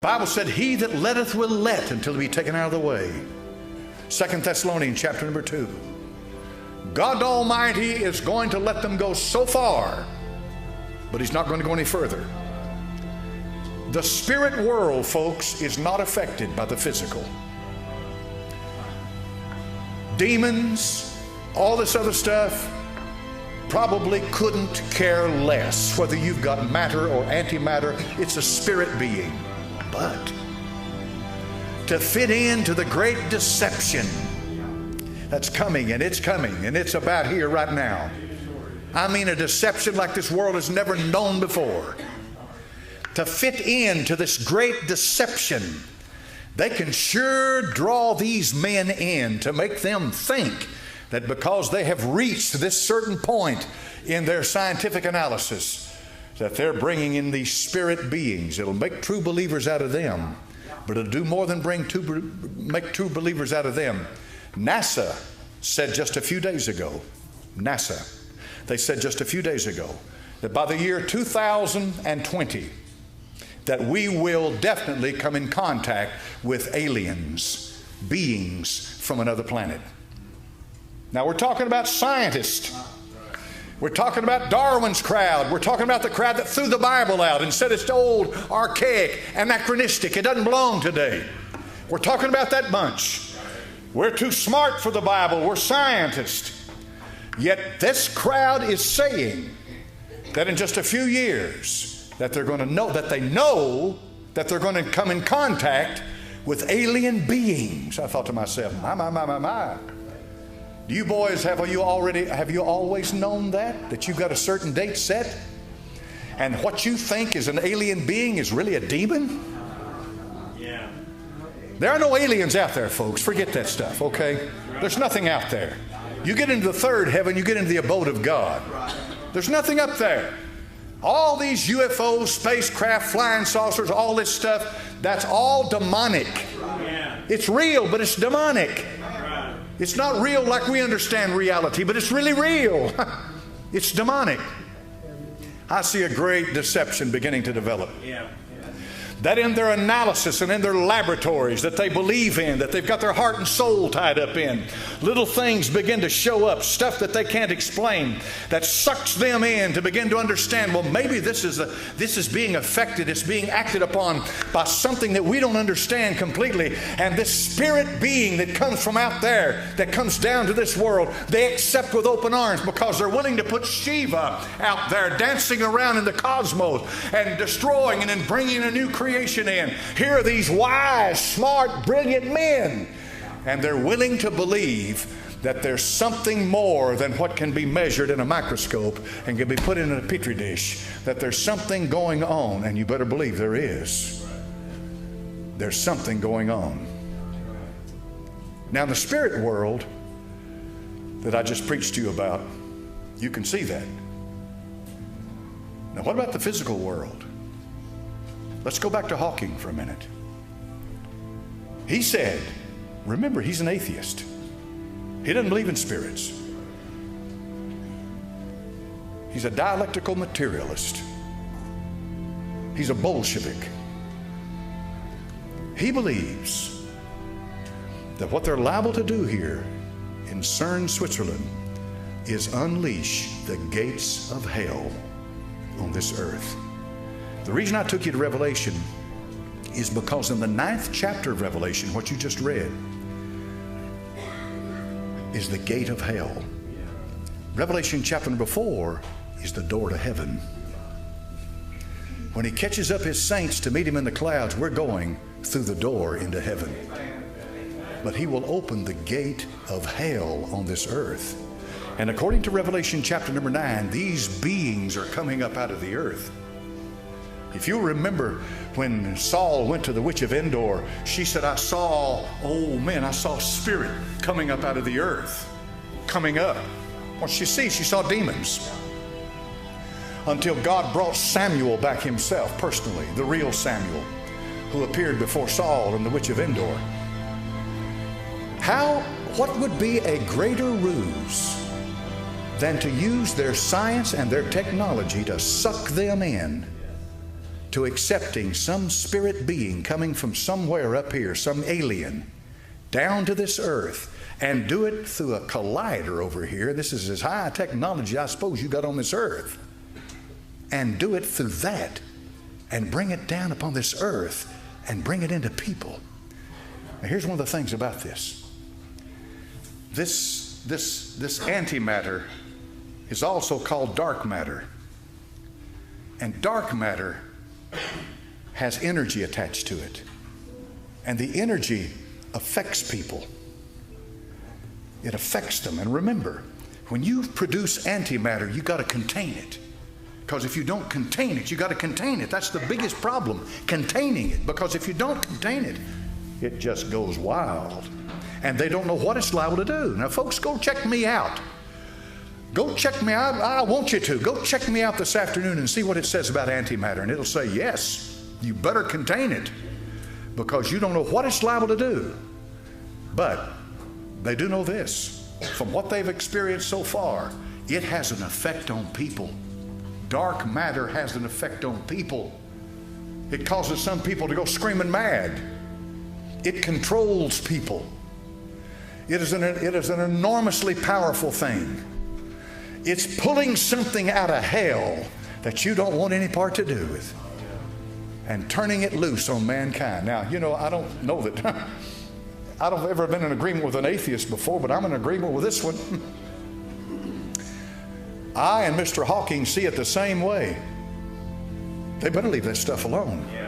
The Bible said, he that letteth will let until he be taken out of the way. 2 Thessalonians chapter number 2. God Almighty is going to let them go so far, but he's not going to go any further. The spirit world, folks, is not affected by the physical. Demons, all this other stuff, probably couldn't care less whether you've got matter or antimatter. It's a spirit being. But to fit into the great deception that's coming, and it's about here right now. I mean, a deception like this world has never known before. To fit into this great deception, they can sure draw these men in to make them think that because they have reached this certain point in their scientific analysis, that they're bringing in these spirit beings. It'll make true believers out of them, but it'll do more than make true believers out of them. NASA said just a few days ago, they said just a few days ago, that by the year 2020, that we will definitely come in contact with aliens, beings from another planet. Now we're talking about scientists. We're talking about Darwin's crowd. We're talking about the crowd that threw the Bible out and said it's old, archaic, anachronistic. It doesn't belong today. We're talking about that bunch. We're too smart for the Bible. We're scientists. Yet this crowd is saying that in just a few years that they're going to know that that they're going to come in contact with alien beings. I thought to myself, my. Do you boys, have you always known that you've got a certain date set? And what you think is an alien being is really a demon? Yeah. There are no aliens out there, folks. Forget that stuff, okay? There's nothing out there. You get into the third heaven, you get into the abode of God. There's nothing up there. All these UFOs, spacecraft, flying saucers, all this stuff, that's all demonic. It's real, but it's demonic. It's not real like we understand reality, but it's really real. It's demonic. I see a great deception beginning to develop. That in their analysis and in their laboratories that they believe in, that they've got their heart and soul tied up in, little things begin to show up, stuff that they can't explain, that sucks them in to begin to understand, well, maybe this is being affected, it's being acted upon by something that we don't understand completely. And this spirit being that comes from out there, that comes down to this world, they accept with open arms because they're willing to put Shiva out there dancing around in the cosmos and destroying and then bringing a new creation in. Here are these wise, smart, brilliant men, and they're willing to believe that there's something more than what can be measured in a microscope and can be put in a petri dish, that there's something going on, and you better believe there is. There's something going on. Now, in the spirit world that I just preached to you about, you can see that. Now, what about the physical world? Let's go back to Hawking for a minute. He said, remember, he's an atheist. He doesn't believe in spirits. He's a dialectical materialist. He's a Bolshevik. He believes that what they're liable to do here in CERN, Switzerland, is unleash the gates of hell on this earth. The reason I took you to Revelation is because in the 9th chapter of Revelation, what you just read is the gate of hell. Revelation chapter number 4 is the door to heaven. When he catches up his saints to meet him in the clouds, we're going through the door into heaven. But he will open the gate of hell on this earth. And according to Revelation chapter number 9, these beings are coming up out of the earth. If you remember when Saul went to the witch of Endor, she said, I saw spirit coming up out of the earth, coming up. What she see? She saw demons. Until God brought Samuel back himself personally, the real Samuel, who appeared before Saul and the witch of Endor. What would be a greater ruse than to use their science and their technology to suck them in to accepting some spirit being coming from somewhere up here, some alien, down to this earth, and do it through a collider over here. This is as high technology I suppose you got on this earth. And do it through that and bring it down upon this earth and bring it into people. Now here's one of the things about this. This antimatter is also called dark matter. And dark matter has energy attached to it. And the energy affects people. It affects them. And remember, when you produce antimatter, you got to contain it. Because if you don't contain it, you got to contain it. That's the biggest problem, containing it. Because if you don't contain it, it just goes wild. And they don't know what it's liable to do. Now, folks, go check me out. Go check me out. I want you to. Go check me out this afternoon and see what it says about antimatter. And it'll say, yes, you better contain it. Because you don't know what it's liable to do. But they do know this. From what they've experienced so far, it has an effect on people. Dark matter has an effect on people. It causes some people to go screaming mad. It controls people. It is an enormously powerful thing. It's pulling something out of hell that you don't want any part to do with and turning it loose on mankind. Now, you know, I don't know that I've ever been in agreement with an atheist before, but I'm in agreement with this one. I and Mr. Hawking see it the same way. They better leave that stuff alone. Yeah.